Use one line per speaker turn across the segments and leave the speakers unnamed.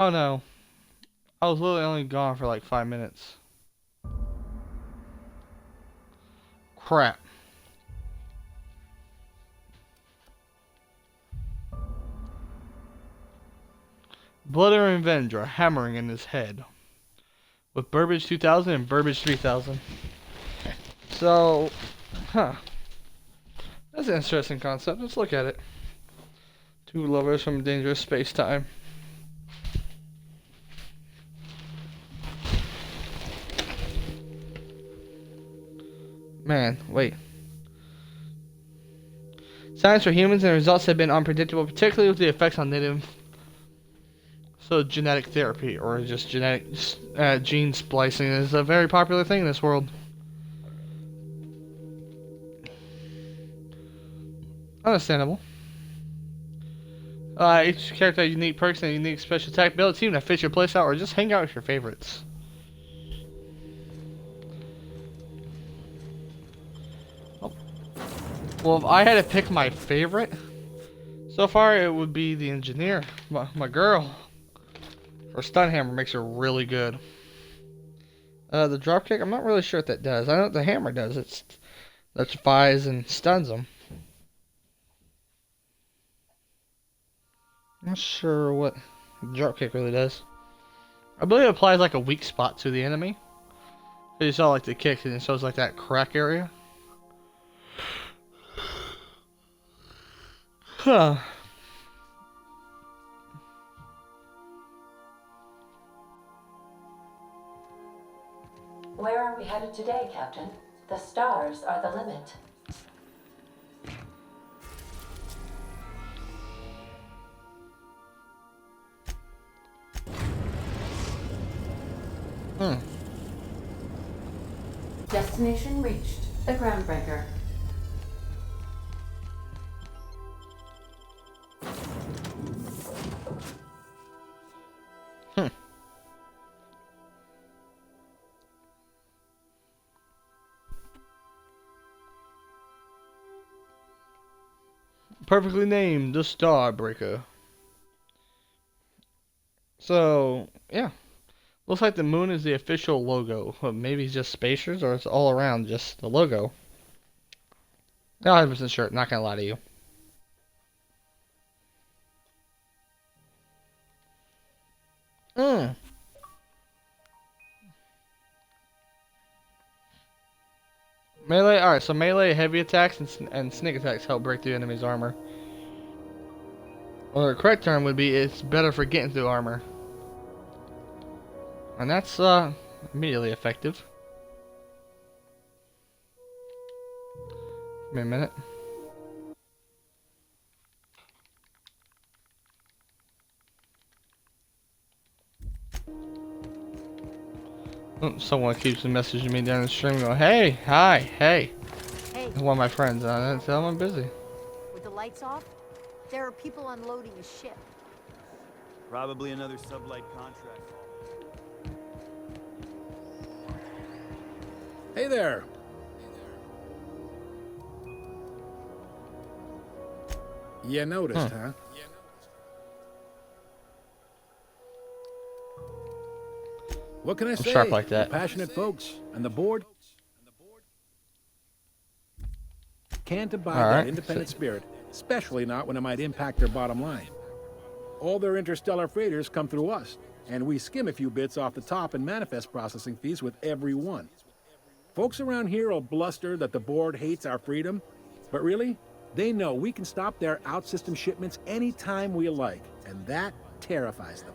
Oh no. I was literally only gone for like 5 minutes. Crap. Blood and revenge are hammering in his head. With Burbage 2000 and Burbage 3000. So, huh. That's an interesting concept. Let's look at it. Two lovers from dangerous space-time. Man, wait. Science for humans and the results have been unpredictable, particularly with the effects on native. So genetic therapy, or just genetic gene splicing, is a very popular thing in this world. Understandable. Each character has unique perks and unique special attack ability that fits your playstyle, or just hang out with your favorites. Oh. Well, if I had to pick my favorite, so far it would be the engineer, my girl. Her stun hammer makes her really good. The dropkick, I'm not really sure what that does. I know what the hammer does. It electrifies and stuns them. I'm not sure what the dropkick really does. I believe it applies like a weak spot to the enemy. You saw like the kick and it shows like that crack area. Huh.
Where are we headed today, Captain? The stars are the limit.
Hmm.
Destination reached. The Groundbreaker.
Hmm. Perfectly named, the Starbreaker. So, yeah. Looks like the moon is the official logo. Well, maybe it's just spacers, or it's all around just the logo. Not 100% sure, not gonna lie to you. Hmm. Melee, alright, so melee, heavy attacks, and sneak attacks help break through enemy's armor. Or the correct term would be it's better for getting through armor. And that's immediately effective. Give me a minute. Oh, someone keeps messaging me down the stream going, hey, hi, hey.
Hey,
One of my friends, tell them I'm busy.
with the lights off, there are people unloading a ship.
Probably another sublight contract.
Hey there. You noticed, huh? What can I say?
Sharp like that.
Passionate folks, and the board can't abide that independent spirit, especially not when it might impact their bottom line. All their interstellar freighters come through us, and we skim a few bits off the top in manifest processing fees with every one. Folks around here will bluster that the board hates our freedom, but really, they know we can stop their out-system shipments anytime we like, and that terrifies them.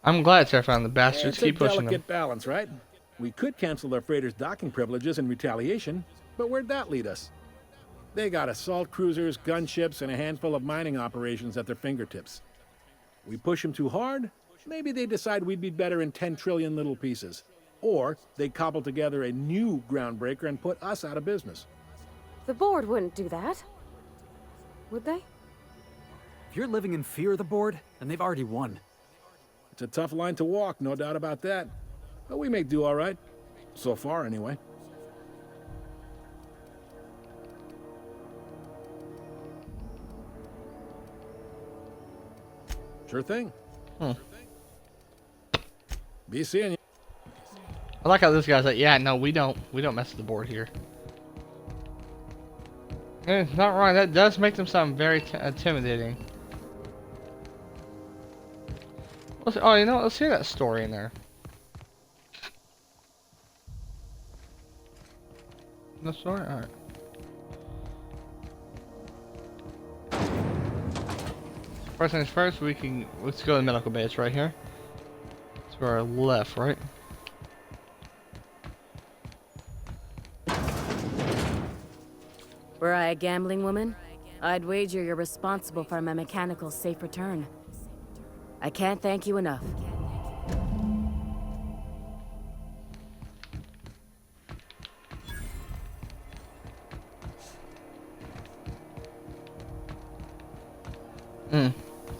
I'm glad Sarah found the bastards.
It's a
Keep pushing them.
delicate balance, right? We could cancel their freighters' docking privileges in retaliation, but where'd that lead us? They got assault cruisers, gunships, and a handful of mining operations at their fingertips. We push them too hard, maybe they decide we'd be better in 10 trillion little pieces. Or they cobble together a new groundbreaker and put us out of business.
The board wouldn't do that. Would they?
If you're living in fear of the board, then they've already won.
It's a tough line to walk, no doubt about that. But we make do all right. So far, anyway. Sure thing.
Hmm.
Be seeing you.
I like how this guy's like, yeah, no, we don't mess with the board here. Not wrong. That does make them sound very intimidating. Oh, you know what? Let's hear that story in there. No story? Alright. First things first, let's go to the medical bay. It's right here. To our left, right?
Were I a gambling woman, I'd wager you're responsible for my mechanical safe return. I can't thank you enough.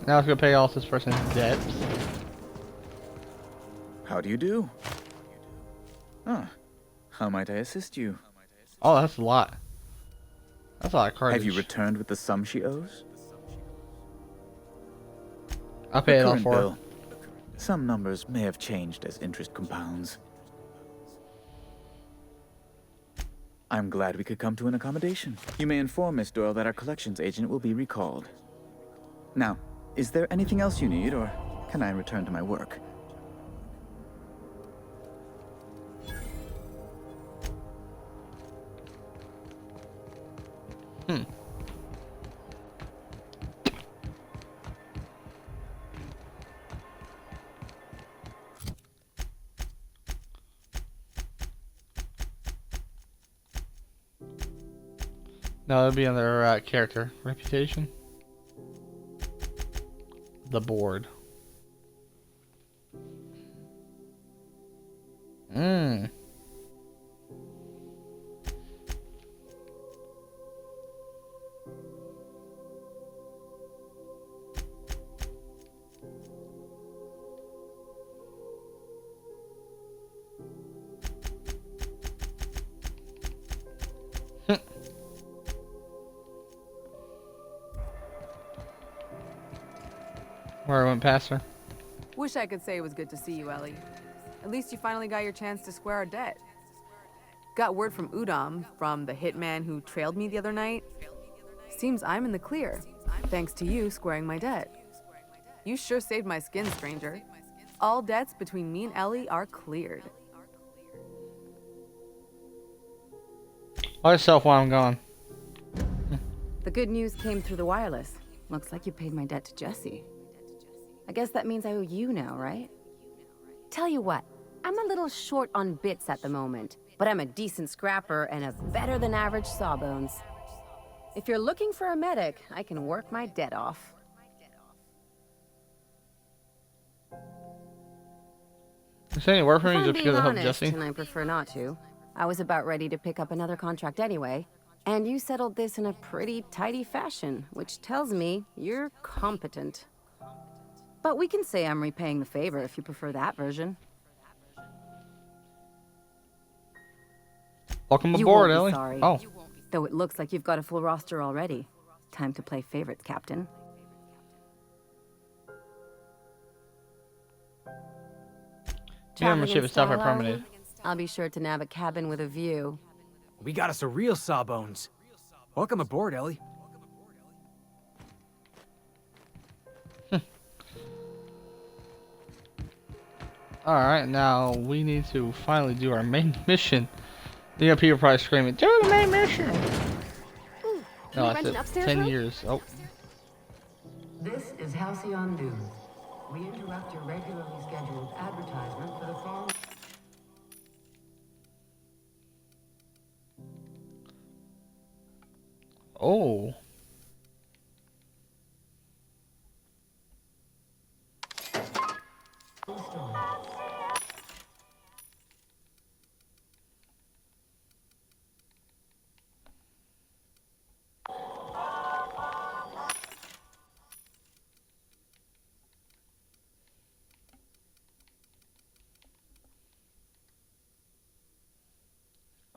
Now let's go pay off this person's debts.
How do you do? Ah, how might I assist you?
Oh, that's a lot. That's a lot of cartage.
Have you returned with the sum she owes?
I'll pay it all
Current
for her.
bill. Some numbers may have changed as interest compounds. I'm glad we could come to an accommodation. You may inform Miss Doyle that our collections agent will be recalled. Now, is there anything else you need, or can I return to my work?
No, it'll be under character. Reputation. The board. Where I went past her.
Wish I could say it was good to see you, Ellie. At least you finally got your chance to square our debt. Got word from Udom, from the hitman who trailed me the other night. Seems I'm in the clear, thanks to you squaring my debt. You sure saved my skin, stranger. All debts between me and Ellie are cleared.
I'll yourself while I'm gone.
The good news came through the wireless. Looks like you paid my debt to Jesse. I guess that means I owe you now, right? Tell you what, I'm a little short on bits at the moment, but I'm a decent scrapper and a better than average sawbones. If you're looking for a medic, I can work my debt off.
Is any work for me
If I'm
just
being
because I help
honest,
Jesse?
and I prefer not to, I was about ready to pick up another contract anyway, and you settled this in a pretty tidy fashion, which tells me you're competent. But we can say I'm repaying the favor if you prefer that version.
Welcome
You
aboard,
won't be
Ellie.
sorry.
Oh,
Though it looks like you've got a full roster already. Time to play favorites, Captain.
membership
in
is stuff I
style,
promoted.
I'll be sure to nab a cabin with a view.
We got us a real sawbones. Welcome aboard, Ellie.
Alright, now we need to finally do our main mission. You know, people probably screaming, do the main mission!
Ooh, can
No,
we
I
rent an
said
upstairs
10
room?
years. Oh,
This is Halcyon News. We interrupt your regularly scheduled advertisement for the following.
oh.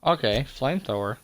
Okay, flamethrower.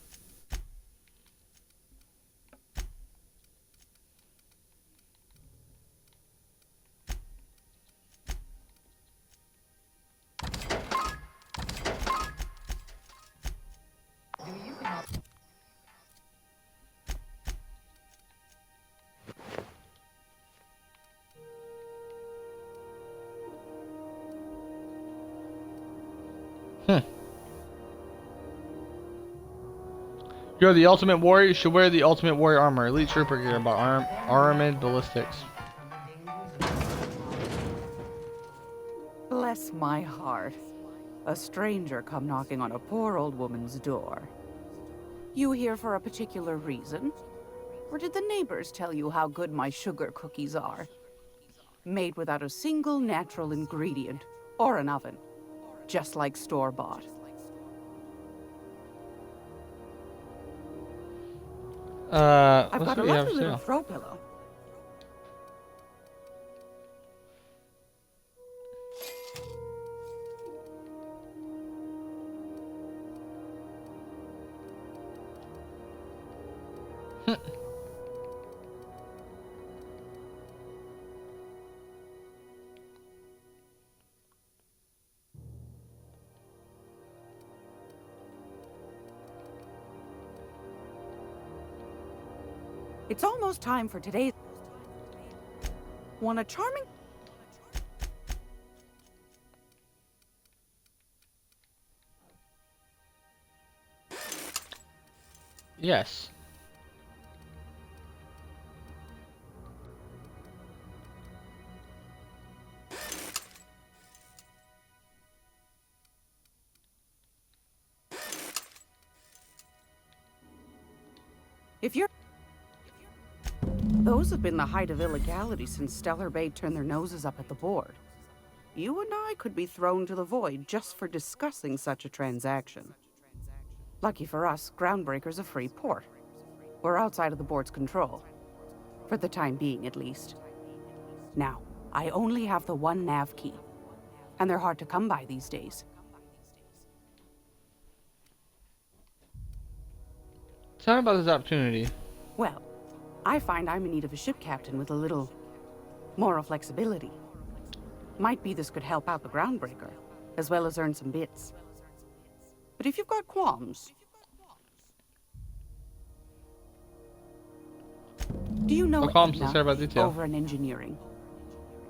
You're the Ultimate Warrior. You should wear the Ultimate Warrior armor. Elite Trooper gear by Armament Ballistics.
Bless my heart. A stranger come knocking on a poor old woman's door. You here for a particular reason? Or did the neighbors tell you how good my sugar cookies are? Made without a single natural ingredient or an oven. Just like store-bought. I've got a lovely little throw pillow. It's almost time for today's... Want a charming...
Yes.
If you're... Those have been the height of illegality since Stellar Bay turned their noses up at the board. You and I could be thrown to the void just for discussing such a transaction. Lucky for us, Groundbreaker's a free port. We're outside of the board's control. For the time being, at least. Now, I only have the one nav key. And they're hard to come by these days.
Tell me about this opportunity.
Well, I find I'm in need of a ship captain with a little moral flexibility. Might be this could help out the Groundbreaker, as well as earn some bits. But if you've got qualms... Do you know Edna over in engineering?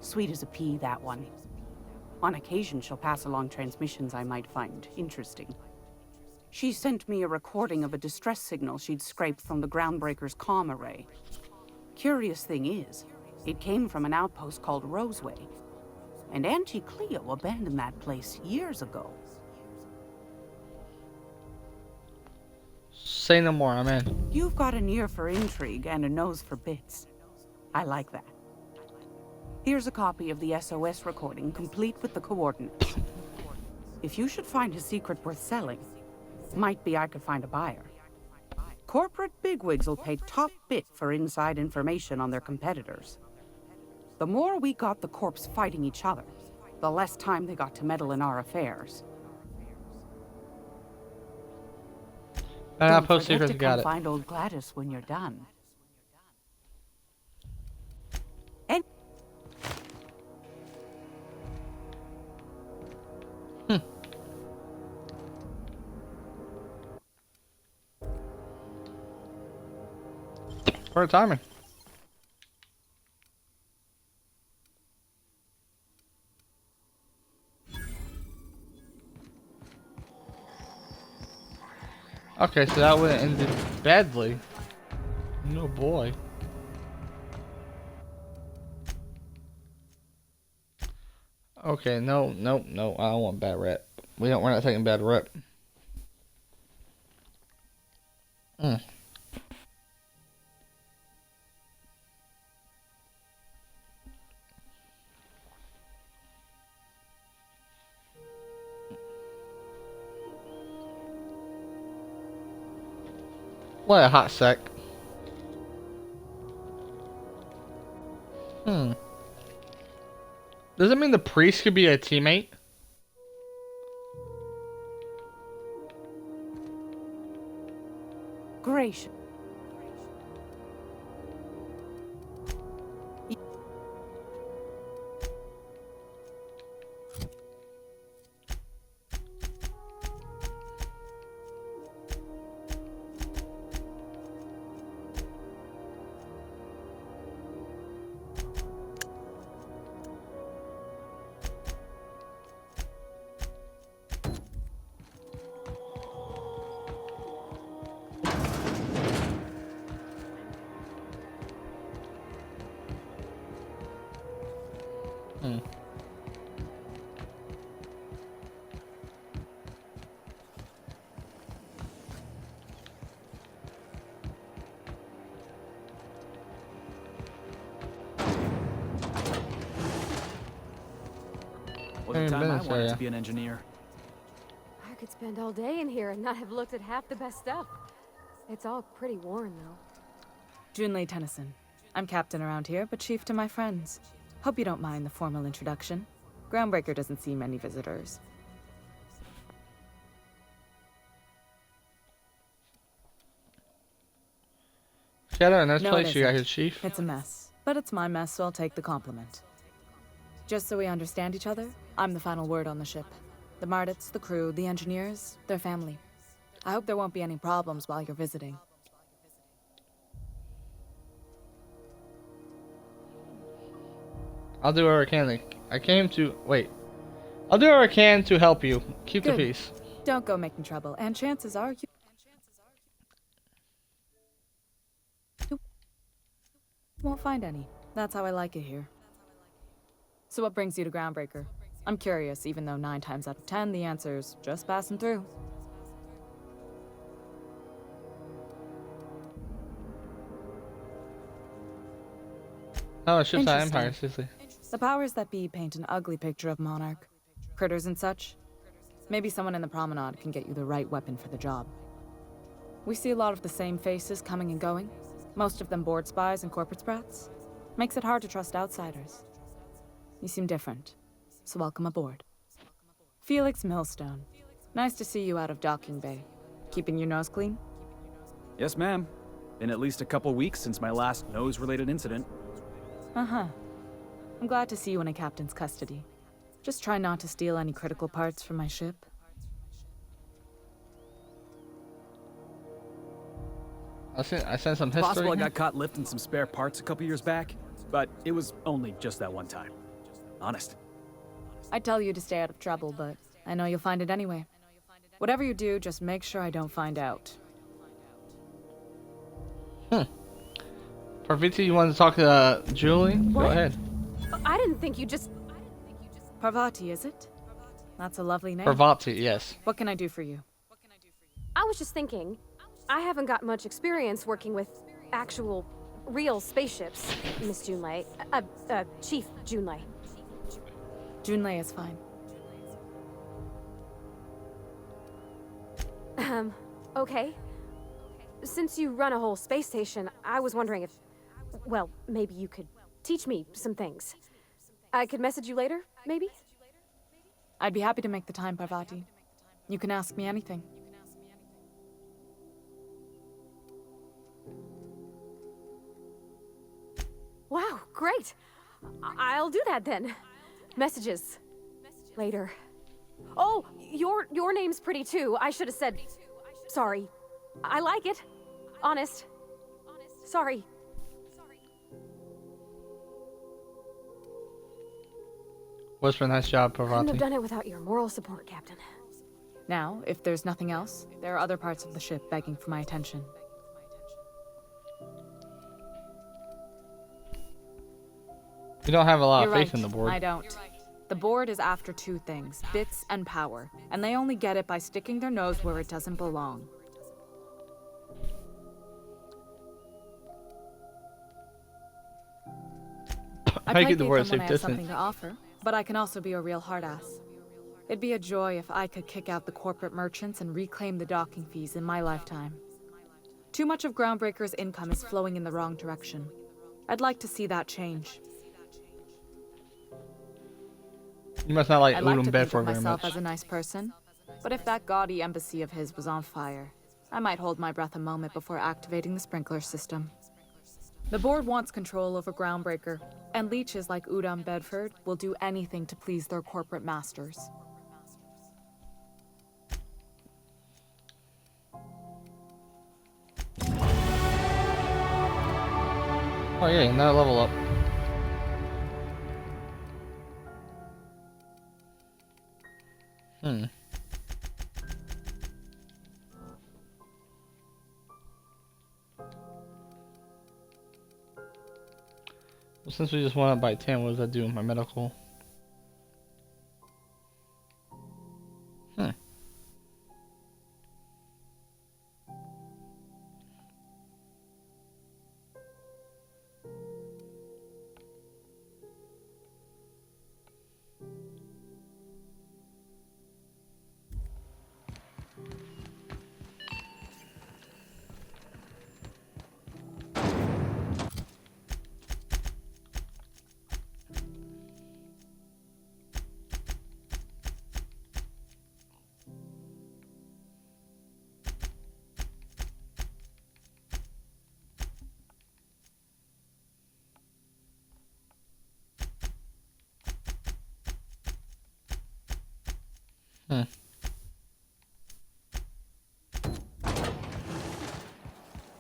Sweet as a pea, that one. On occasion, she'll pass along transmissions I might find interesting. She sent me a recording of a distress signal she'd scraped from the Groundbreaker's comm array. Curious thing is, it came from an outpost called Roseway. And Auntie Cleo abandoned that place years ago.
Say no more, I'm in.
You've got an ear for intrigue and a nose for bits. I like that. Here's a copy of the SOS recording, complete with the coordinates. If you should find a secret worth selling, might be I could find a buyer. Corporate bigwigs will pay top bit for inside information on their competitors. The more we got the corps fighting each other, the less time they got to meddle in our affairs.
Don't forget to
come find old Gladys when you're done. And
Perfect timing. Okay, so that would have ended badly. No boy. Okay, no, I don't want bad rep. We're not taking bad rep. What a hot sec. Does it mean the priest could be a teammate?
Gracious.
Hmm.
Was the time I wanted to be an engineer.
I could spend all day in here and not have looked at half the best stuff. It's all pretty worn, though.
Junlei Tennyson. I'm captain around here, but chief to my friends. Hope you don't mind the formal introduction. Groundbreaker doesn't see many visitors.
She had a nice
No,
place.
it
You got
isn't.
his chief.
It's a mess, but it's my mess, so I'll take the compliment. Just so we understand each other, I'm the final word on the ship. The Mardits, the crew, the engineers, their family. I hope there won't be any problems while you're visiting.
I'll do whatever I can. I came to wait. I'll do whatever I can to help you. Keep the
Good.
peace.
Don't go making trouble, and chances are you won't find any. That's how I like it here. So what brings you to Groundbreaker? I'm curious, even though 9 times out of 10 the answer's just passing through.
Oh, it's just an
Interesting.
empire, seriously.
The powers that be paint an ugly picture of Monarch. Critters and such. Maybe someone in the promenade can get you the right weapon for the job. We see a lot of the same faces coming and going. Most of them board spies and corporate sprats. Makes it hard to trust outsiders. You seem different, so welcome aboard. Felix Millstone. Nice to see you out of docking bay. Keeping your nose clean?
Yes, ma'am. Been at least a couple weeks since my last nose-related incident.
Uh-huh. I'm glad to see you in a captain's custody. Just try not to steal any critical parts from my ship.
I sent some history.
Possible I
here.
got caught lifting some spare parts a couple years back, but it was only just that one time. Honest.
I'd tell you to stay out of trouble, but I know you'll find it anyway. Whatever you do, just make sure I don't find out.
Parvati, you wanted to talk to Julie? Go
What?
ahead.
I didn't think you just...
Parvati, is it? That's a lovely name.
Parvati, yes.
What can I do for you?
I was just thinking, I haven't got much experience working with actual, real spaceships, Miss Junlei. Chief Junlei.
Junlei is fine.
Okay. Since you run a whole space station, I was wondering if... Well, maybe you could teach me some things. I could message you later, maybe?
I'd be happy to make the time, Parvati. You can ask me anything.
Wow, great. I'll do that then. Messages. Later. Oh, your name's pretty too. I should have said... Sorry. I like it. Honest. Sorry.
Whisper, nice job,
Couldn't
Parvati.
have done it without your moral support, Captain.
Now, if there's nothing else, there are other parts of the ship begging for my attention.
You don't have a lot
You're
of faith
right,
in the board.
I don't. The board is after 2 things, bits and power, and they only get it by sticking their nose where it doesn't belong. I
Make it
placate
the word
them
safe
when I have
distance.
something to offer, but I can also be a real hard-ass. It'd be a joy if I could kick out the corporate merchants and reclaim the docking fees in my lifetime. Too much of Groundbreaker's income is flowing in the wrong direction. I'd like to see that change.
You must not like
I'd like
Udon
to think
Bedford
of
very
myself
much.
as a nice person, but if that gaudy embassy of his was on fire, I might hold my breath a moment before activating the sprinkler system. The board wants control over Groundbreaker, and leeches like Udon Bedford will do anything to please their corporate masters.
Oh yeah, another level up. Well, since we just went up by 10, what does that do with my medical?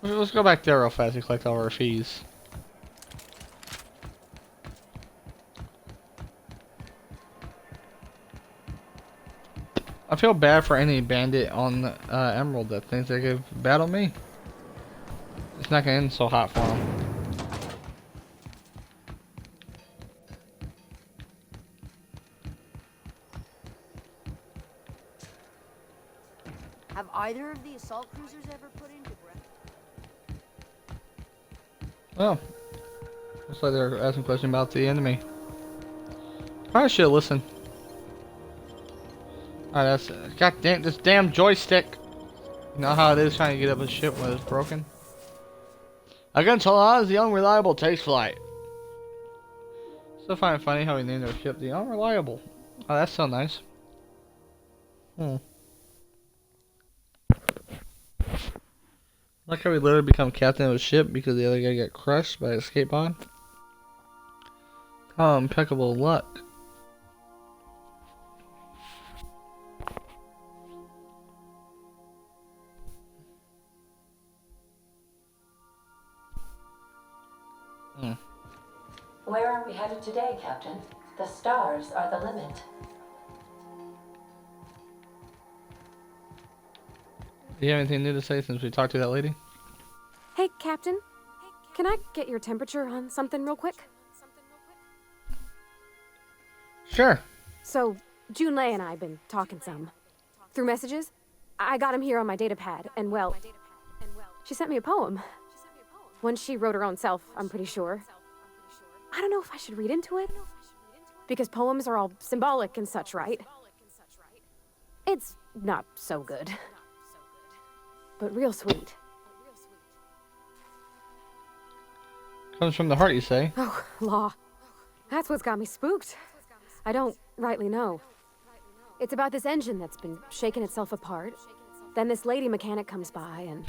Let's go back there real fast and collect all our fees. I feel bad for any bandit on Emerald that thinks they could battle me. It's not gonna end so hot for them.
Have either of the assault cruisers ever put into breath?
Oh. Looks like they're asking a question about the enemy. Probably should listen. Alright, that's god damn this damn joystick. You know how it is trying to get up a ship when it's broken? Against all odds, the Unreliable takes flight. Still find it funny how we named our ship the Unreliable. Oh, that's so nice. Like how we literally become captain of a ship because the other guy got crushed by a escape pod. Oh, impeccable luck.
Where are we headed today, Captain? The stars are the limit.
Do you have anything new to say since we talked to that lady?
Hey, Captain. Can I get your temperature on something real quick?
Sure.
So, Junlei and I have been talking some. Through messages. I got him here on my datapad, and well, she sent me a poem. One she wrote her own self, I'm pretty sure. I don't know if I should read into it. Because poems are all symbolic and such, right? It's not so good. But real sweet.
Comes from the heart, you say?
Oh, law. That's what's got me spooked. I don't rightly know. It's about this engine that's been shaking itself apart. Then this lady mechanic comes by and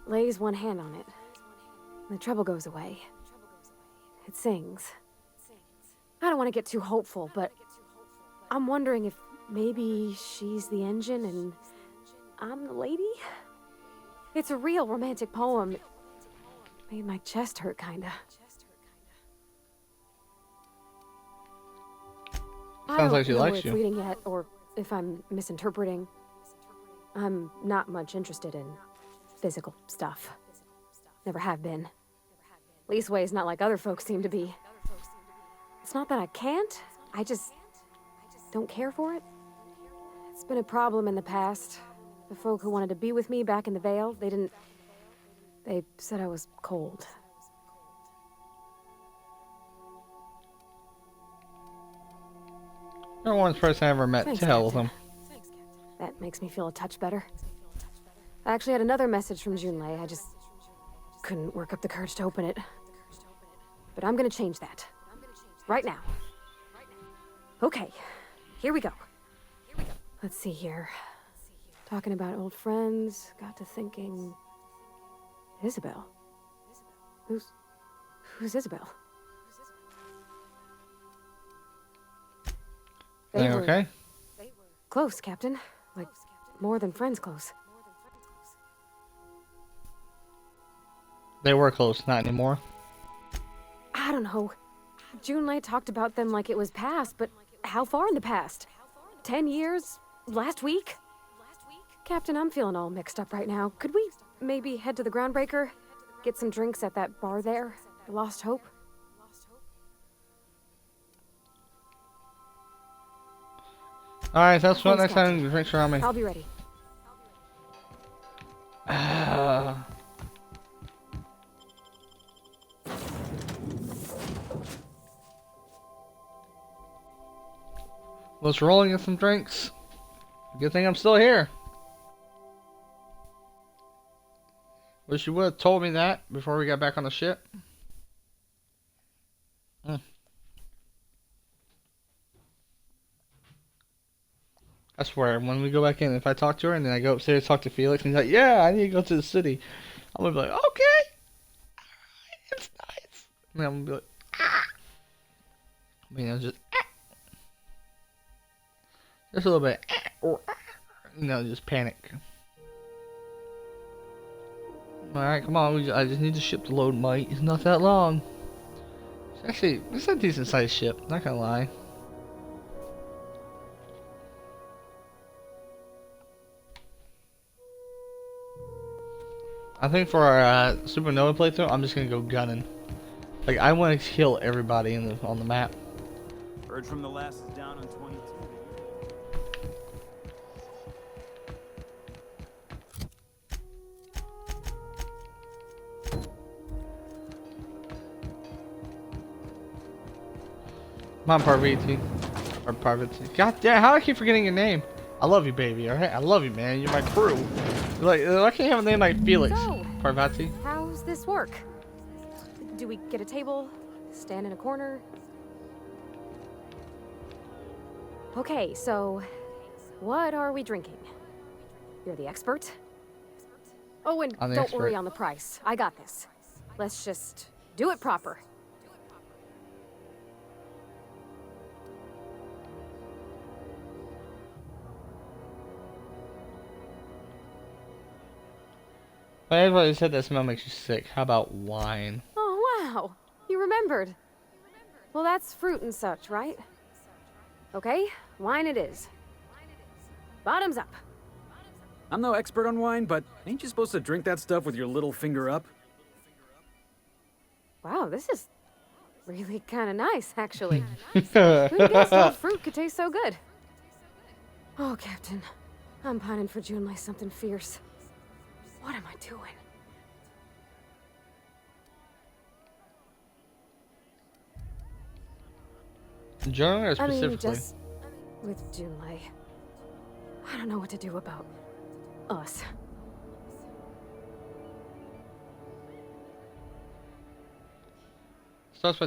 lays one hand on it. The trouble goes away. It sings. I don't want to get too hopeful, but I'm wondering if maybe she's the engine and I'm the lady? It's a real romantic poem. It made my chest hurt, kinda.
Sounds like she likes
I don't know if
you.
reading yet, or if I'm misinterpreting. I'm not much interested in physical stuff. Never have been. Leastways, not like other folks seem to be. It's not that I can't, I just don't care for it. It's been a problem in the past. The folk who wanted to be with me back in the Vale, they said I was cold.
You're one person I ever met.
Thanks,
To hell with him.
That makes me feel a touch better. I actually had another message from Junlei. I just couldn't work up the courage to open it. But I'm gonna change that. Right now. Okay, here we go. Let's see here. Talking about old friends, got to thinking... Isabel? Who's Isabel? They were
okay?
close, Captain. Like, more than friends close.
They were close, not anymore.
I don't know. Junlei talked about them like it was past, but how far in the past? 10 years? Last week? Captain, I'm feeling all mixed up right now. Could we maybe head to the Groundbreaker? Get some drinks at that bar there? The Lost Hope?
Alright, that's what
Thanks,
next time
Captain.
the drinks around me.
I'll be ready.
Let's roll and get some drinks. Good thing I'm still here. Wish you would have told me that before we got back on the ship. I swear, when we go back in, if I talk to her and then I go upstairs talk to Felix and he's like, yeah, I need to go to the city. I'm gonna be like, okay. Alright, it's nice. And then I'm gonna be like, ah. I mean, just a little bit. or no, just panic. All right, come on. I just need the ship to load, mate. It's not that long. Actually, it's a decent sized ship. Not gonna lie. I think for our Supernova playthrough, I'm just gonna go gunning. Like I want to kill everybody on the map.
Bird from the last is down on 22.
Come on, Parvati. Or Parvati. God damn, how do I keep forgetting your name? I love you, baby, alright? I love you, man. You're my crew. Like, I can't have a name like Felix.
So,
Parvati.
how's this work? Do we get a table? Stand in a corner? Okay, so what are we drinking? You're the expert? Oh, and don't worry on the price. I got this. Let's just do it proper.
Everybody said that smell makes you sick. How about wine?
Oh, wow. You remembered. Well, that's fruit and such, right? Okay, wine it is. Bottoms up.
I'm no expert on wine, but ain't you supposed to drink that stuff with your little finger up?
Wow, this is really kind of nice, actually. Who'd guess all fruit could taste so good? Oh, Captain. I'm pining for Junlei something fierce. What am I doing?
Junlei specifically?
I mean, just with Junlei. I don't know what to do about us.
Start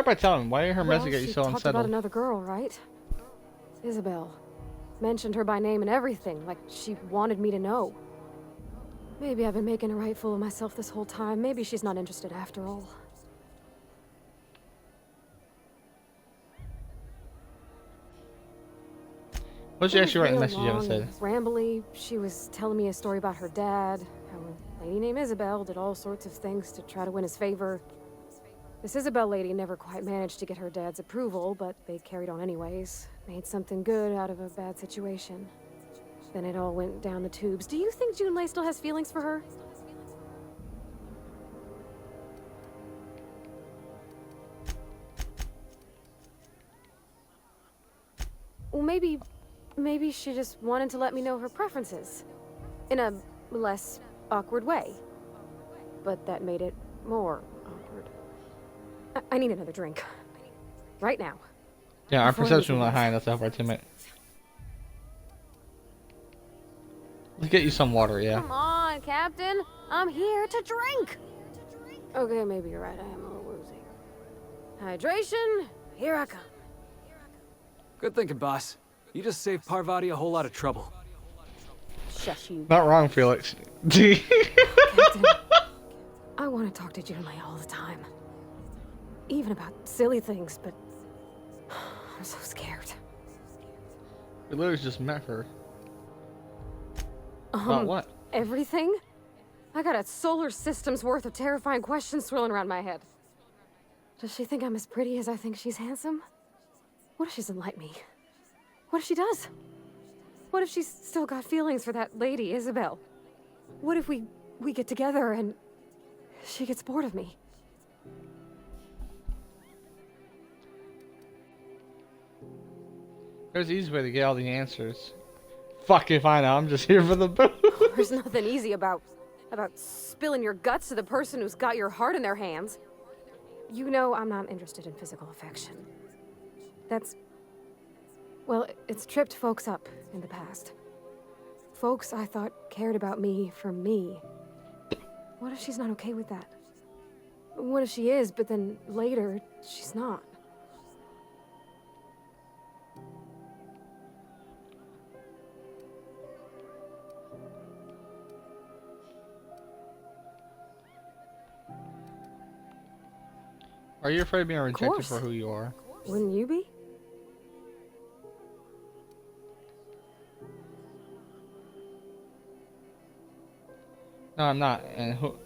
by telling me why her message get you so
She talked about
unsettled?
another girl, right? Isabel. Mentioned her by name and everything, like she wanted me to know. Maybe I've been making a right fool of myself this whole time. Maybe she's not interested after all.
What'd she actually write in the message you
Long
haven't said?
and rambly. She was telling me a story about her dad, how a lady named Isabel did all sorts of things to try to win his favor. This Isabel lady never quite managed to get her dad's approval, but they carried on anyways. Made something good out of a bad situation. Then it all went down the tubes. Do you think Junlei still has feelings for her? Well, maybe she just wanted to let me know her preferences. In a less awkward way. But that made it more awkward. I need another drink. Right now.
Yeah, our
Before
perception
anything
was
else.
high enough to help our teammate. Let's get you some water, yeah.
Come on, Captain. I'm here to drink. Okay, maybe you're right. I am a little woozy. Hydration, here I come.
Good thinking, boss. You just saved Parvati a whole lot of trouble.
Shush you.
Not wrong, Felix.
Captain, I want to talk to Junlei all the time. Even about silly things, but I'm so scared.
We literally just met her. About what?
Everything? I got a solar system's worth of terrifying questions swirling around my head. Does she think I'm as pretty as I think she's handsome? What if she doesn't like me? What if she does? What if she's still got feelings for that lady, Isabel? What if we get together and she gets bored of me?
There's an easy way to get all the answers. Fuck if I know, I'm just here for the booze.
There's nothing easy about spilling your guts to the person who's got your heart in their hands. You know I'm not interested in physical affection. Well, it's tripped folks up in the past. Folks I thought cared about me for me. What if she's not okay with that? What if she is, but then later, she's not?
Are you afraid of being rejected
course.
for who you are?
Wouldn't you be?
No, I'm not. And who?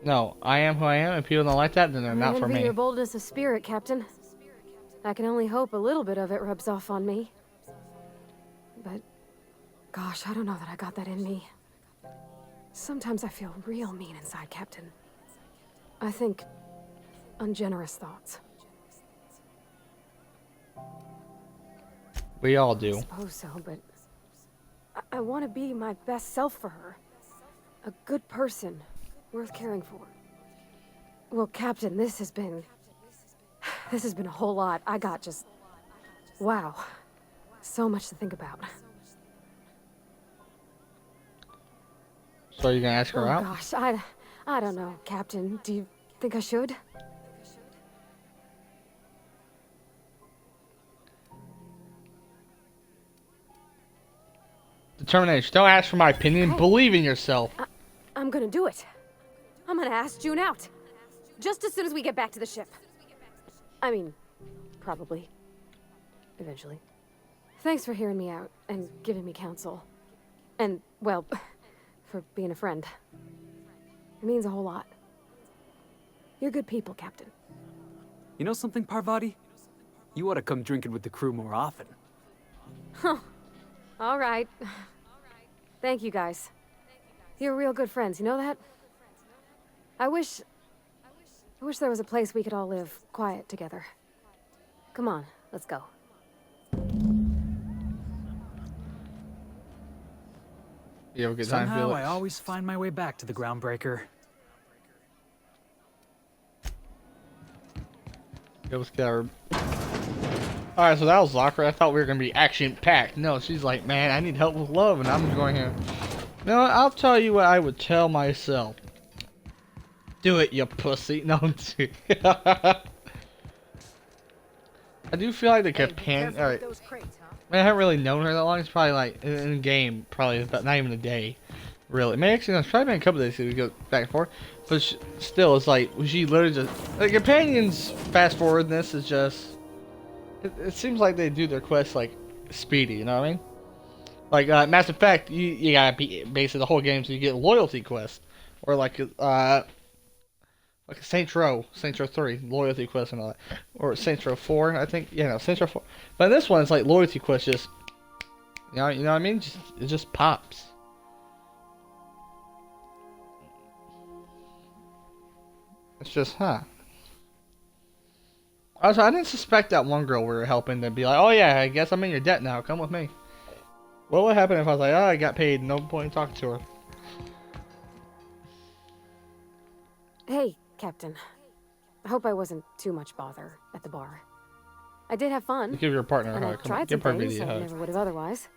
No, I am who I am. If people don't like that, then they're not for
I envy
me.
your boldness of spirit, Captain. I can only hope a little bit of it rubs off on me. But, gosh, I don't know that I got that in me. Sometimes I feel real mean inside, Captain. I think ungenerous thoughts.
We all do.
I suppose so, but I want to be my best self for her. A good person, worth caring for. Well, Captain, this has been a whole lot. I got just... Wow. So much to think about.
So are you gonna ask her out?
Oh gosh, I don't know, Captain. Do you think I should?
Determination. Don't ask for my opinion.
Hey.
Believe in yourself.
I'm gonna do it. I'm gonna ask June out. Just as soon as we get back to the ship. I mean, probably. Eventually. Thanks for hearing me out and giving me counsel. And, well, for being a friend. It means a whole lot. You're good people, Captain.
You know something, Parvati? You ought to come drinking with the crew more often.
Huh. All right. Thank you, guys. You're real good friends, you know that? I wish there was a place we could all live quiet together. Come on, let's go.
You have a good time,
Somehow,
Felix?
I always find my way back to the Groundbreaker.
Yeah, let's get our... Alright, so that was awkward. I thought we were going to be action-packed. No, she's like, man, I need help with love, and I'm going here. You know what? I'll tell you what I would tell myself. Do it, you pussy. No, I'm serious. I do feel like the companion... Alright. I haven't really known her that long. It's probably like, in the game, probably about not even a day. Really. Maybe actually, it's probably been a couple days since we go back and forth. But still, it's like, she literally just... The companions fast forward this is just... It seems like they do their quests like speedy, you know what I mean? Like Mass Effect, you gotta be basically the whole game so you get loyalty quests, or like a Saints Row 3 loyalty quest and all that, or Saints Row 4, I think. Yeah, no, Saints Row 4. But this one, it's like loyalty quests, just you know what I mean? It just pops. It's just Also, I didn't suspect that one girl we were helping to be like, oh yeah, I guess I'm in your debt now, come with me. What would happen if I was like, oh, I got paid, no point in talking to her.
Hey, Captain. I hope I wasn't too much bother at the bar. I did have fun.
You give your partner a
and I
hug. Come on,
tried
give
some
her a
things
video
I
hug.
never would have otherwise.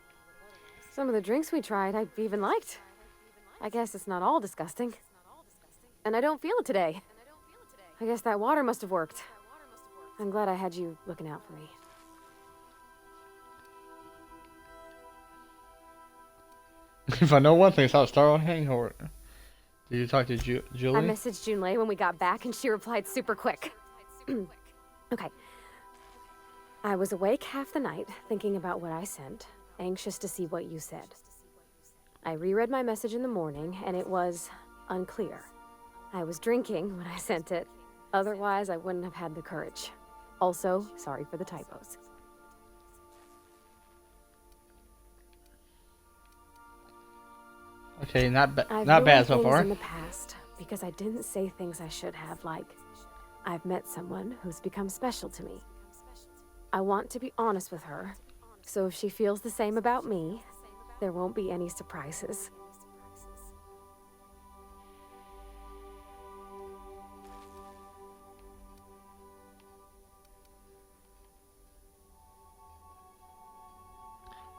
Some of the drinks we tried, I even liked. I guess it's not all disgusting. And I don't feel it today. I guess that water must have worked. I'm glad I had you looking out for me.
If I know one thing, it's how to start a hangover. Did you talk to Julie?
I messaged Junlei when we got back, and she replied super quick. Okay. I was awake half the night, thinking about what I sent, anxious to see what you said. I reread my message in the morning, and it was unclear. I was drinking when I sent it. Otherwise, I wouldn't have had the courage. Also, sorry for the typos.
Okay, not bad so
I've
far.
in the past because I didn't say things I should have, like I've met someone who's become special to me. I want to be honest with her, so if she feels the same about me, there won't be any surprises.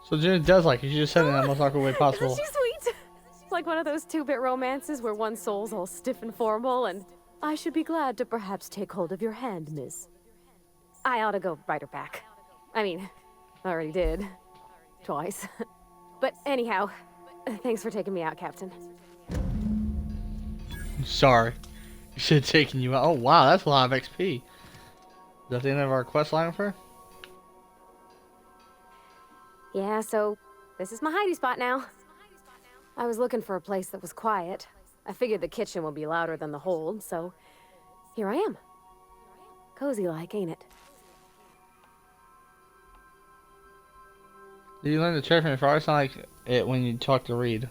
So June does like you. She just said it in the most awkward way possible.
Isn't she sweet? Like one of those two-bit romances where one soul's all stiff and formal and I should be glad to perhaps take hold of your hand, miss. I ought to go write her back. I mean, I already did. Twice. But anyhow, thanks for taking me out, Captain.
Sorry. You should have taken you out. Oh wow, that's a lot of XP. Is that the end of our quest line for her?
Yeah, so this is my hidey spot now. I was looking for a place that was quiet, I figured the kitchen would be louder than the hold, so here I am. Cozy like, ain't it?
Did you learn the trick from your father? Sound like it when you talk to Reed.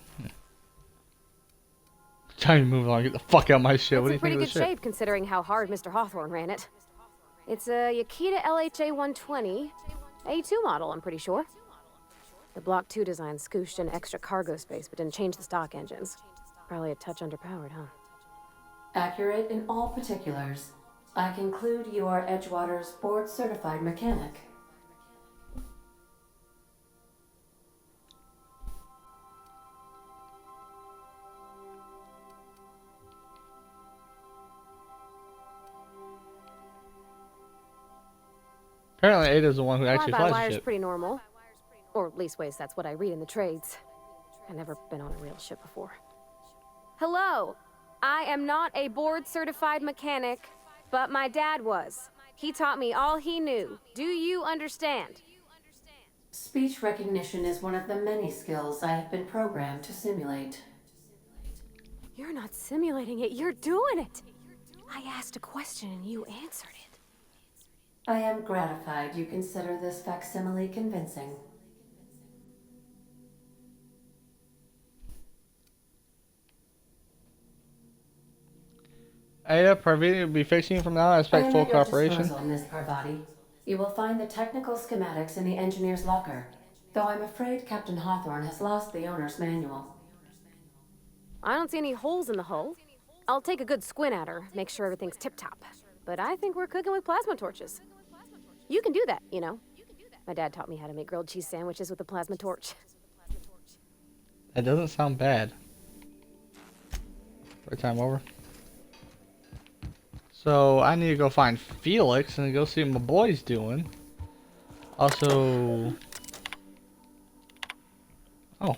Time to move along. Get the fuck out of my shit. What do you
It's in
think
pretty
of
good
this shit?
shape considering how hard Mr. Hawthorne ran it. It's a Yakita LHA 120, A2 model, I'm pretty sure. The Block 2 design scooshed in extra cargo space, but didn't change the stock engines. Probably a touch underpowered, huh?
Accurate in all particulars. I conclude you are Edgewater's board-certified mechanic.
Apparently Ada's the one who actually flies the
Wire's
ship.
pretty normal. Or at least ways that's what I read in the trades. I've never been on a real ship before. Hello! I am not a board-certified mechanic, but my dad was. He taught me all he knew. Do you understand?
Speech recognition is one of the many skills I have been programmed to simulate.
You're not simulating it, you're doing it! I asked a question and you answered it.
I am gratified you consider this facsimile convincing.
Ada, Parvati will be fixing you from now on. I expect full cooperation.
Miss Parvati. You will find the technical schematics in the engineer's locker, though I'm afraid Captain Hawthorne has lost the owner's manual.
I don't see any holes in the hull. I'll take a good squint at her, make sure everything's tip-top. But I think we're cooking with plasma torches. You can do that, you know. My dad taught me how to make grilled cheese sandwiches with a plasma torch.
That doesn't sound bad. Right time over. So I need to go find Felix and go see what my boy's doing. Also, oh,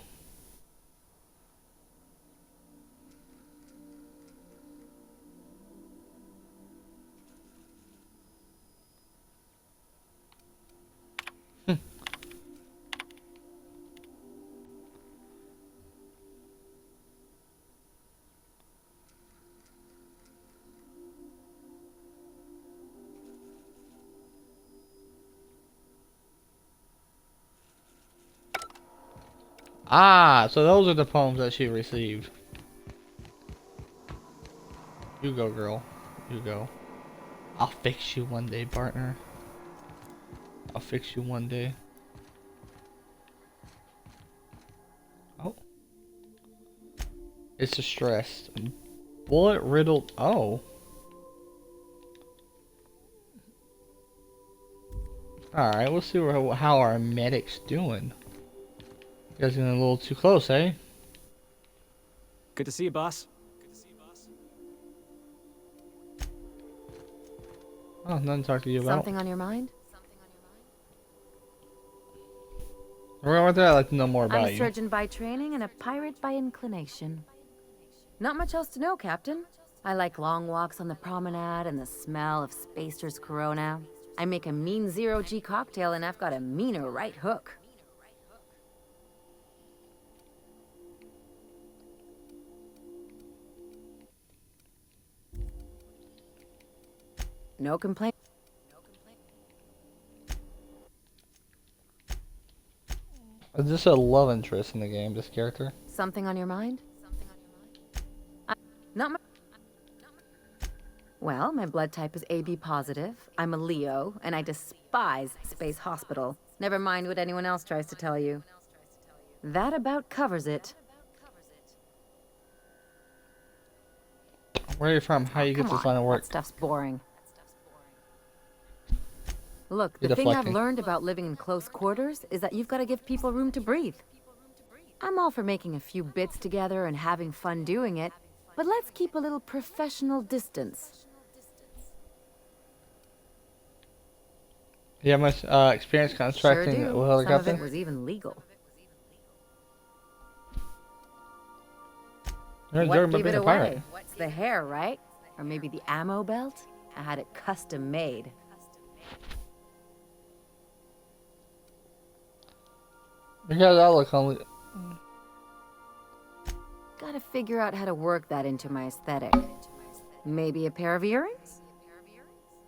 so those are the poems that she received. You go, girl. You go. I'll fix you one day, partner. I'll fix you one day. Oh. It's distressed. Bullet riddled. Oh. Alright, we'll see how our medic's doing. You guys getting a little too close, eh?
Good to see you, boss.
Oh, nothing to talk to you about.
Something on your mind?
Right there, I'd like to know more about
I'm a
you.
surgeon by training and a pirate by inclination. Not much else to know, Captain. I like long walks on the promenade and the smell of Spacer's Corona. I make a mean zero-G cocktail and I've got a meaner right hook. No complaint.
Is this a love interest in the game, this character?
Something on your mind? Not my... Well, my blood type is AB positive. I'm a Leo, and I despise Space Hospital. Never mind what anyone else tries to tell you. That about covers it.
Where are you from? How you get this line of work?
That stuff's boring. Look,
You're
the thing I've
deflecting.
learned about living in close quarters is that you've got to give people room to breathe. I'm all for making a few bits together and having fun doing it, but let's keep a little professional distance.
You have much experience
Sure
contracting
do.
with
Some of
helicopter?
it was even legal.
You're a
What
jerk, but
gave
being
it
a pirate.
away? It's the hair, right? Or maybe the ammo belt? I had it custom made.
Because I look only.
Gotta figure out how to work that into my aesthetic. Maybe a pair of earrings?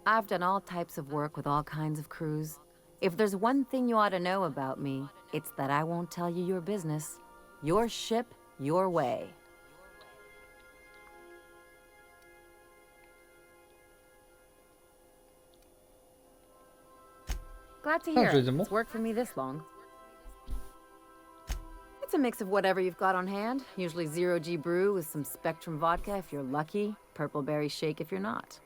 I've done all types of work with all kinds of crews. If there's one thing you ought to know about me, it's that I won't tell you your business. Your ship, your way. Glad to hear
Sounds
it.
reasonable.
It's worked for me this long. It's a mix of whatever you've got on hand. Usually 0G brew with some Spectrum vodka if you're lucky, purple berry shake if you're not.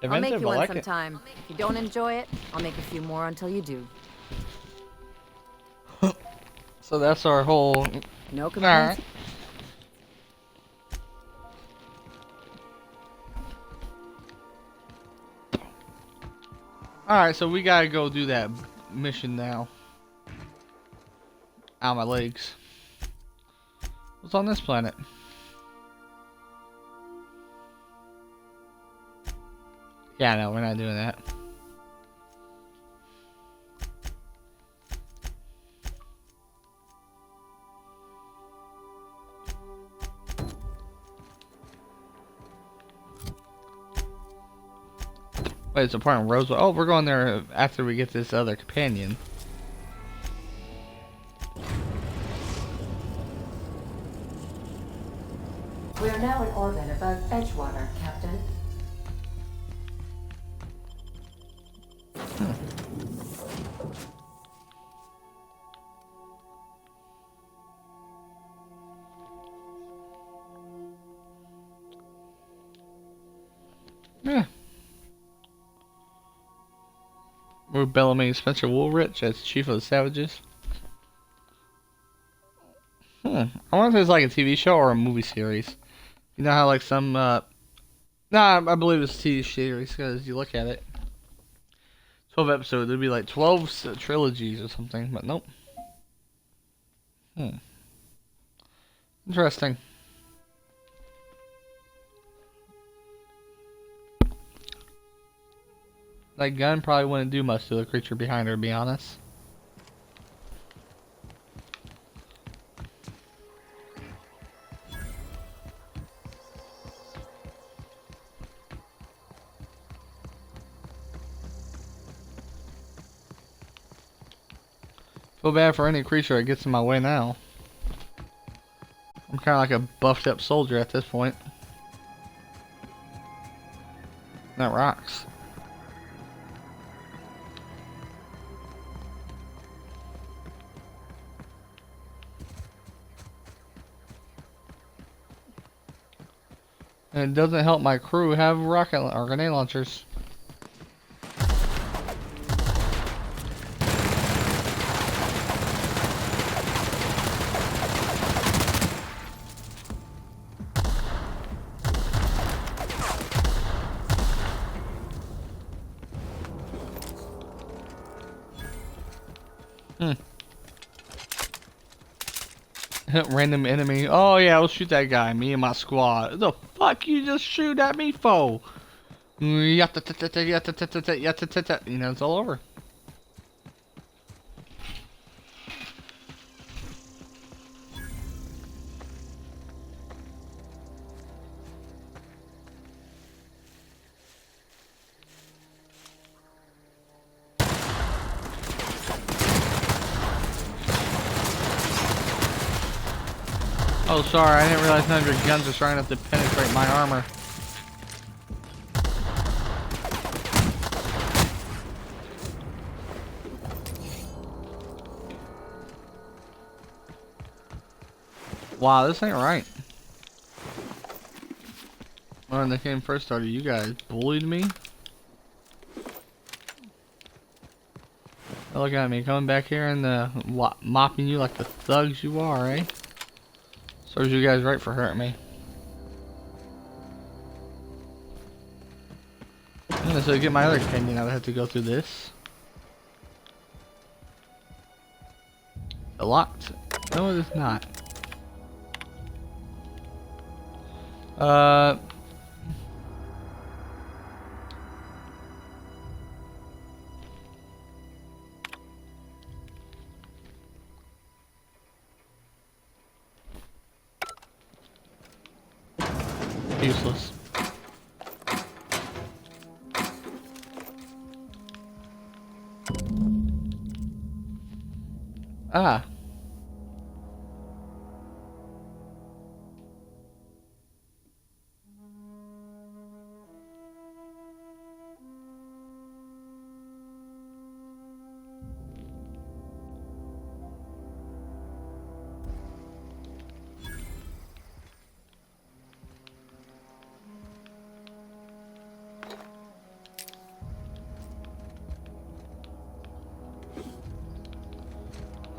I'll make
Inventive,
you
I
one
like it.
sometime. If you don't enjoy it, I'll make a few more until you do.
So that's our whole.
No
All
complaints.
right. All right, so we gotta go do that mission now. Ow, my legs. What's on this planet? Yeah, no, we're not doing that. Wait, it's a part in Roswell. Oh, we're going there after we get this other companion.
We are now in orbit above Edgewater, Captain.
Yeah. We're Bellamy Spencer Woolrich as Chief of the Savages. I wonder if it's like a TV show or a movie series. You know how like some, nah, I believe it's a TV series because you look at it. 12 episodes, it'd be like 12 trilogies or something, but nope. Interesting. That gun probably wouldn't do much to the creature behind her, to be honest. Feel bad for any creature that gets in my way now. I'm kind of like a buffed up soldier at this point. That rocks. And it doesn't help my crew have rocket or grenade launchers. Random enemy. Oh yeah, we'll shoot that guy. Me and my squad. The fuck you just shoot at me for? You know, it's all over. Oh, sorry, I didn't realize none of your guns are strong enough to penetrate my armor. Wow, this ain't right. When the game first started, you guys bullied me. Look at me, coming back here and mopping you like the thugs you are, eh? Serves you guys right for hurting me. And so to get my other companion, I would have to go through this. Locked? No, it is not. useless. Ah.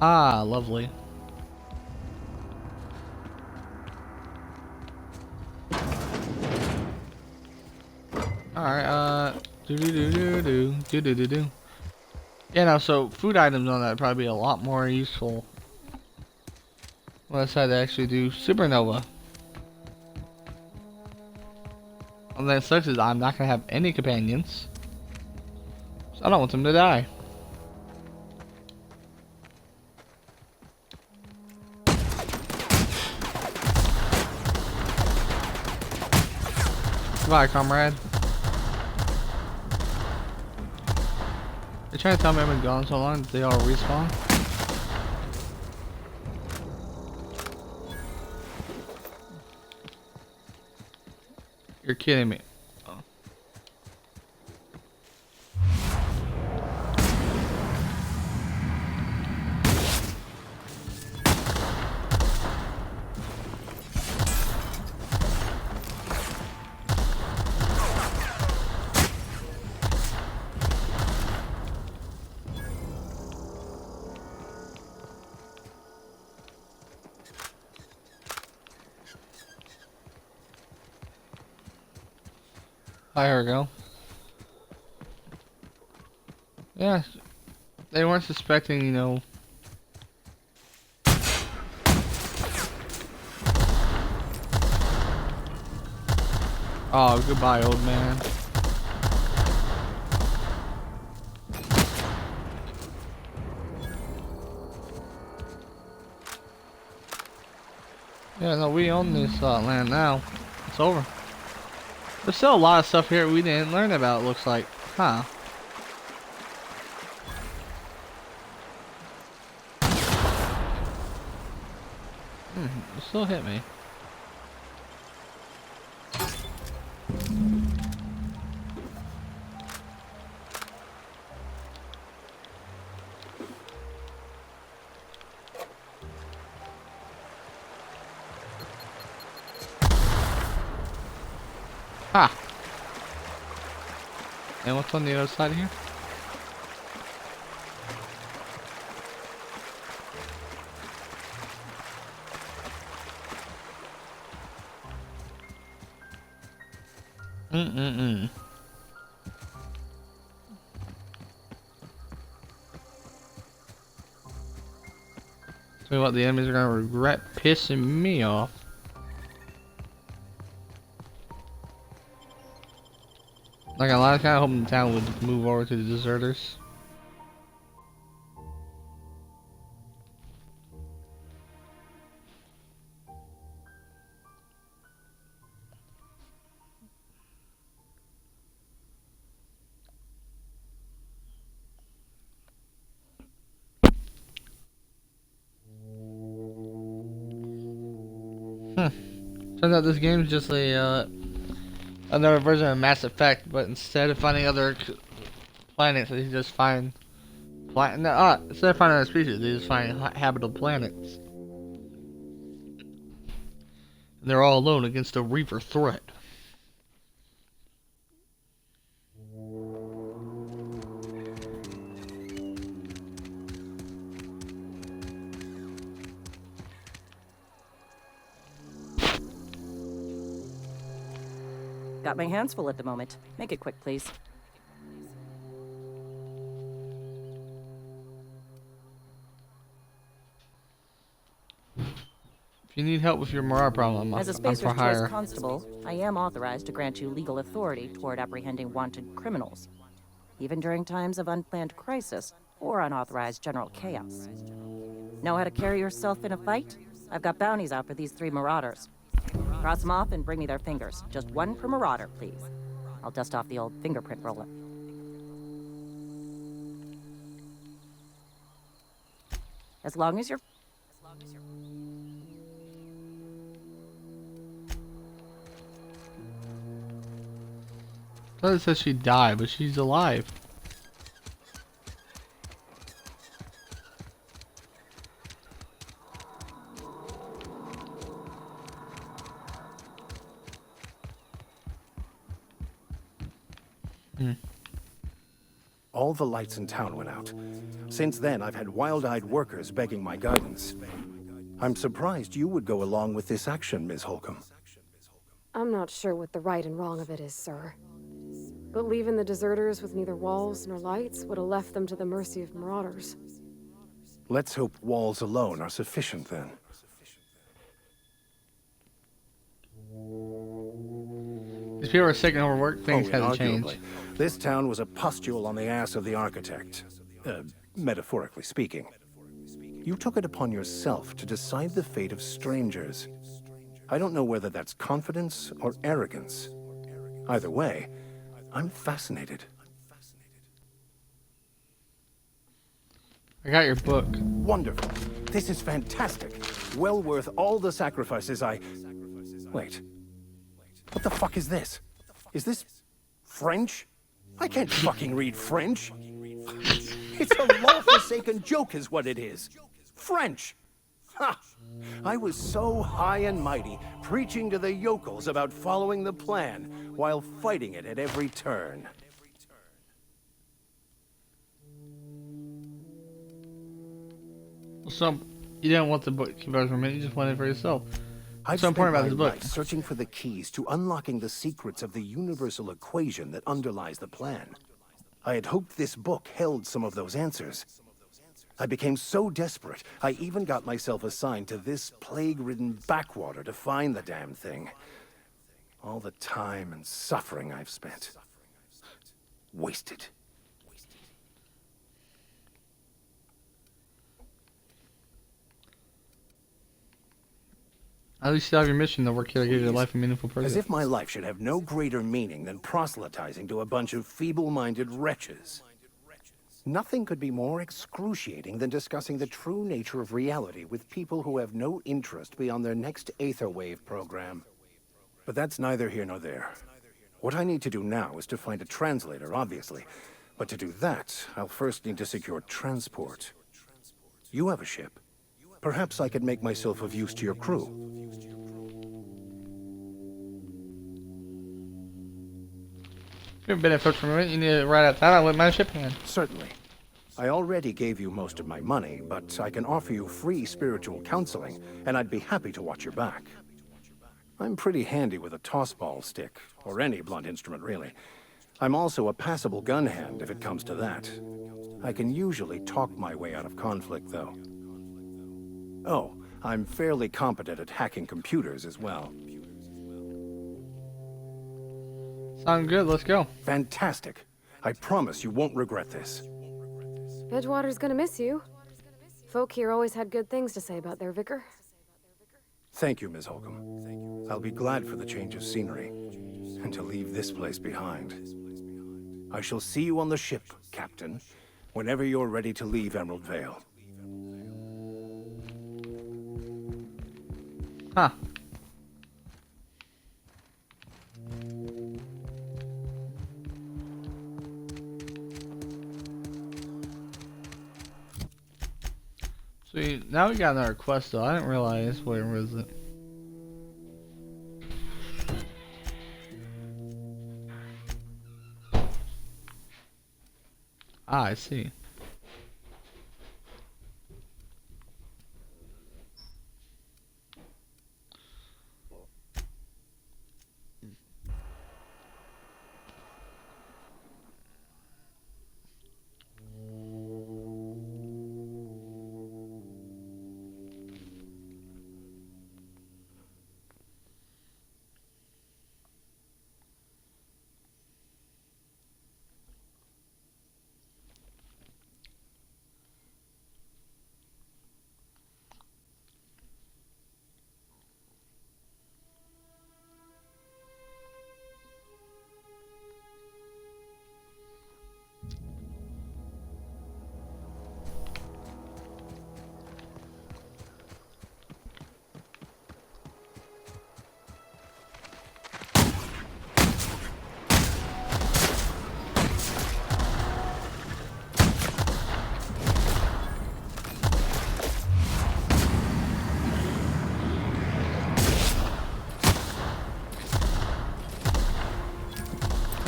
Ah, lovely. Alright, do. Yeah, no, so food items on that would probably be a lot more useful when I decide to actually do Supernova. And that sucks is I'm not gonna have any companions. So I don't want them to die. Goodbye, comrade. They're trying to tell me I've been gone so long that they all respawn. You're kidding me. Oh. Hi, here we go. Yeah, they weren't suspecting, you know. Oh, goodbye, old man. Yeah, no, we own this land now. It's over. There's still a lot of stuff here we didn't learn about, it looks like. Huh. It still hit me. Ha! And what's on the other side here? Tell me what, the enemies are gonna regret pissing me off. Like a lot of kind of hoping the town would move over to the deserters. Turns out this game is just a another version of Mass Effect, but instead of finding other planets, they just find instead of finding other species, they just find habitable planets. And they're all alone against a Reaver threat.
Got my hands full at the moment. Make it quick, please.
If you need help with your Marauder problem,
As a
I'm
Spacer's
for
Choice
hire.
Constable, I am authorized to grant you legal authority toward apprehending wanted criminals, even during times of unplanned crisis or unauthorized general chaos. Know how to carry yourself in a fight? I've got bounties out for these 3 marauders. Cross them off and bring me their fingers. Just one per marauder, please. I'll dust off the old fingerprint roller. As long as you're...
I thought it said she died, but she's alive.
All the lights in town went out. Since then, I've had wild-eyed workers begging my guidance. I'm surprised you would go along with this action, Ms. Holcomb.
I'm not sure what the right and wrong of it is, sir. But leaving the deserters with neither walls nor lights would have left them to the mercy of marauders.
Let's hope walls alone are sufficient, then.
These people are sick and overworked. Things haven't changed.
This town was a pustule on the ass of the architect. Metaphorically speaking. You took it upon yourself to decide the fate of strangers. I don't know whether that's confidence or arrogance. Either way, I'm fascinated.
I got your book.
Wonderful. This is fantastic. Well worth all the sacrifices I... Wait. What the fuck is this? Is this French? I can't fucking read French. It's a law-forsaken joke is what it is. French. Ha! I was so high and mighty, preaching to the yokels about following the plan, while fighting it at every turn.
So, you didn't want the book keep it from me, you just wanted it for yourself. What's so important about this book?
Searching for the keys to unlocking the secrets of the universal equation that underlies the plan. I had hoped this book held some of those answers. I became so desperate, I even got myself assigned to this plague-ridden backwater to find the damn thing. All the time and suffering I've spent. Wasted.
At least you have your mission to work here to give your life a meaningful purpose.
As if my life should have no greater meaning than proselytizing to a bunch of feeble-minded wretches. Nothing could be more excruciating than discussing the true nature of reality with people who have no interest beyond their next Aetherwave program. But that's neither here nor there. What I need to do now is to find a translator, obviously. But to do that, I'll first need to secure transport. You have a ship. Perhaps I could make myself of use to your crew.
You've been in touch for a minute. You need to ride out that. I'll let my ship hand.
Certainly. I already gave you most of my money, but I can offer you free spiritual counseling, and I'd be happy to watch your back. I'm pretty handy with a tossball stick, or any blunt instrument, really. I'm also a passable gun hand, if it comes to that. I can usually talk my way out of conflict, though. Oh, I'm fairly competent at hacking computers as well.
Sound good, let's go.
Fantastic. I promise you won't regret this.
Edgewater's gonna miss you. Folk here always had good things to say about their vicar.
Thank you, Ms. Holcomb. I'll be glad for the change of scenery, and to leave this place behind. I shall see you on the ship, Captain, whenever you're ready to leave Emerald Vale.
Huh. See, now we got another quest though. I didn't realize. Where was it? Ah, I see.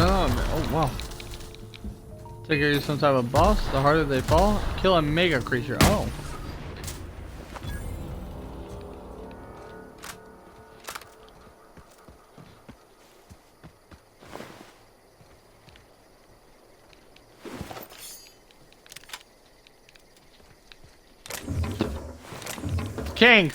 Oh wow. Take care of some type of boss. The harder they fall, kill a mega creature. Oh. King.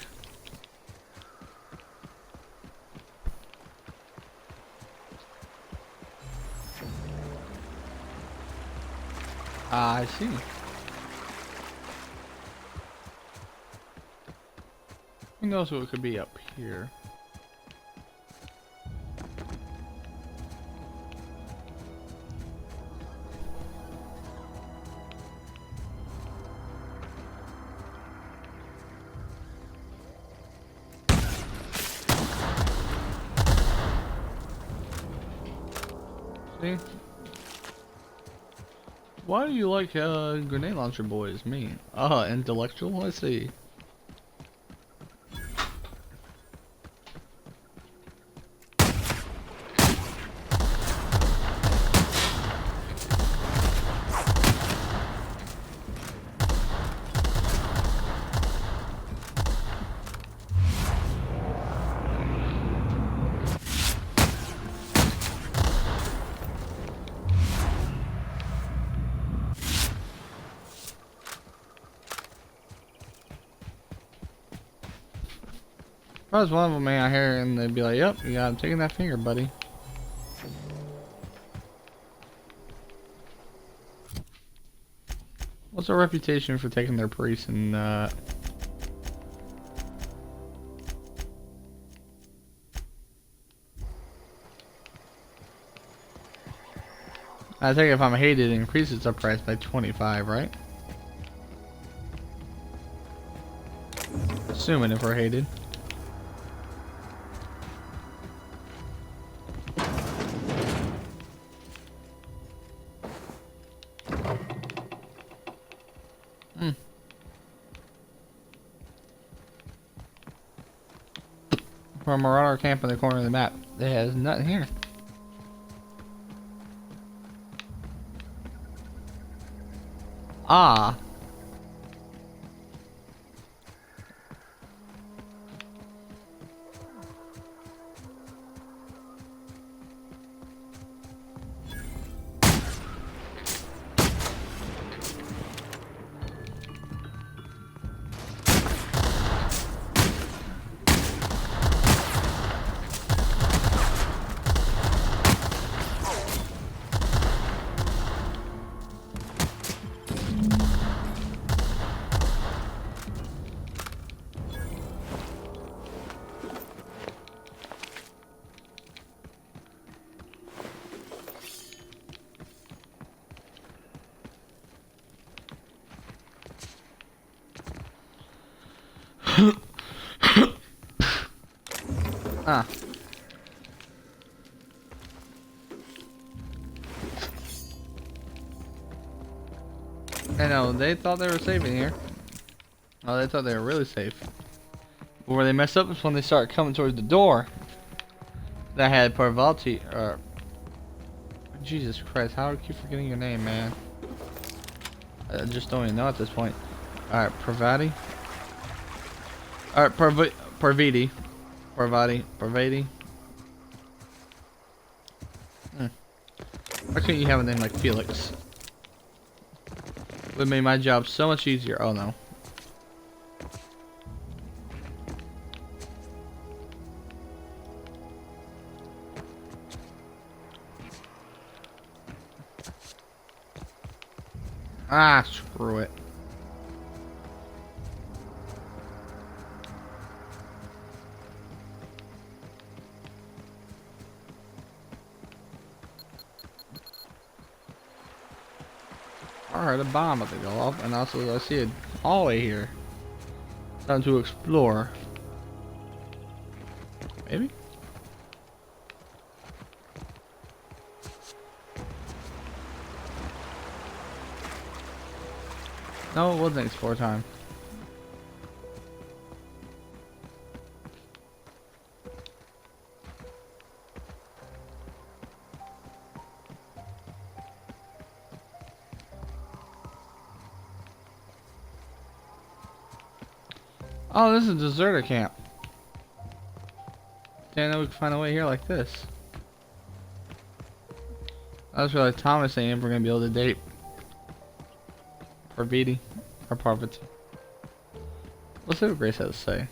I see. Who knows what could be up here? See? Why do you like grenade launcher boys? Me. Intellectual? I see. If I was one of them out here and they'd be like, yep, you got him taking that finger, buddy. What's our reputation for taking their priests and I think if I'm hated, it increases the price by 25, right? Assuming if we're hated. For a marauder camp in the corner of the map. There's nothing here. Ah. Ah. I know, they thought they were safe in here. Oh, they thought they were really safe. But where they mess up is when they start coming towards the door. That had Parvati, Jesus Christ, how do I keep forgetting your name, man? I just don't even know at this point. Alright, Parvati. Alright, Parvati. Parvati. Why couldn't you have a name like Felix? Would have made my job so much easier. Oh no. Ah, screw it. I heard a bomb about to go off, and also I see a hallway here. Time to explore. Maybe? No, it wasn't explore time. Oh, this is a deserter camp. Didn't know we could find a way here like this. I was really Thomas saying we're gonna be able to date. Or Beatty. Or Parvati. Let's see what Grace has to say.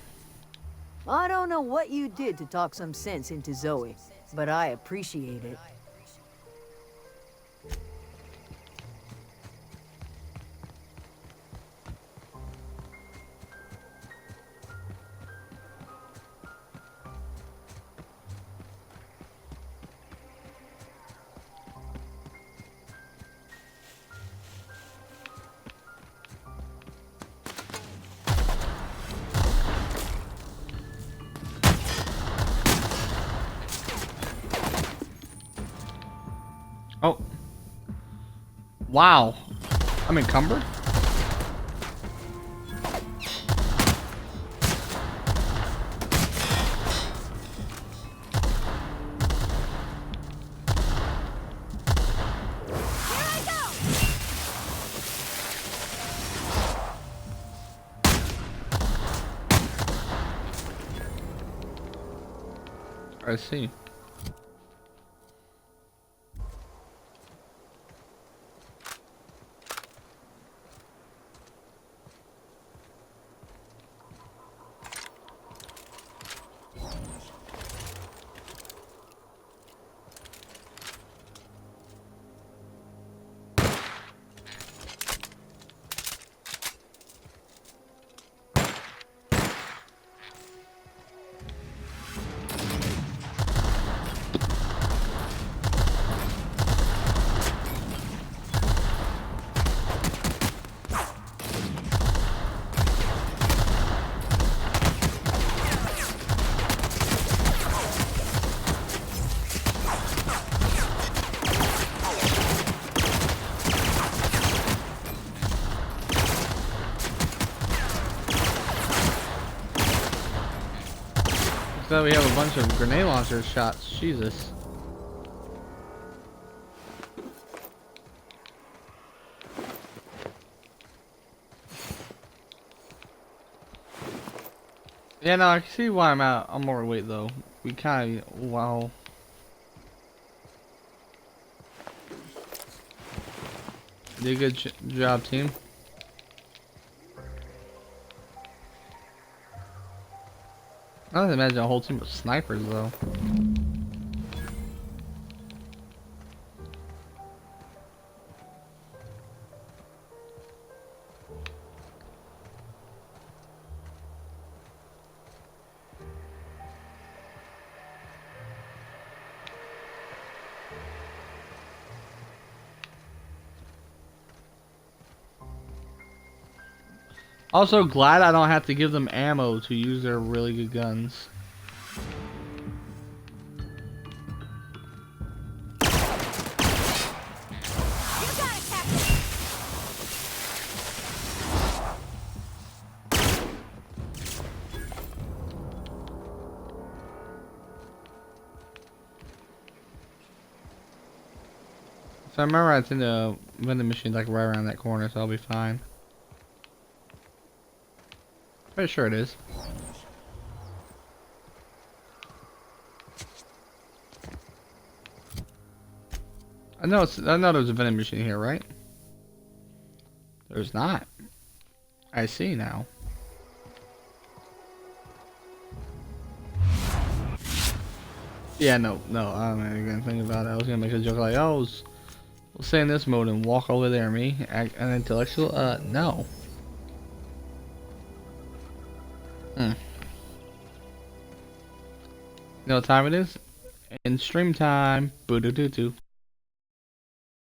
I don't know what you did to talk some sense into Zoe, but I appreciate it.
Oh. Wow. I'm encumbered? I see. So we have a bunch of grenade launcher shots. Jesus. Yeah, no, I can see why I'm overweight though. We kind of, wow. Did a good job, team. I don't imagine a whole team of snipers though. Also glad I don't have to give them ammo to use their really good guns. So I remember I think the vending machine's like right around that corner, so I'll be fine. Pretty sure it is. I know there's a vending machine here, right? There's not. I see now. Yeah, no, I'm not even gonna think about it. I was gonna make a joke like, oh, we'll stay in this mode and walk over there. Me, act an intellectual? No. You know what time it is? In stream time. Boo doo doo doo.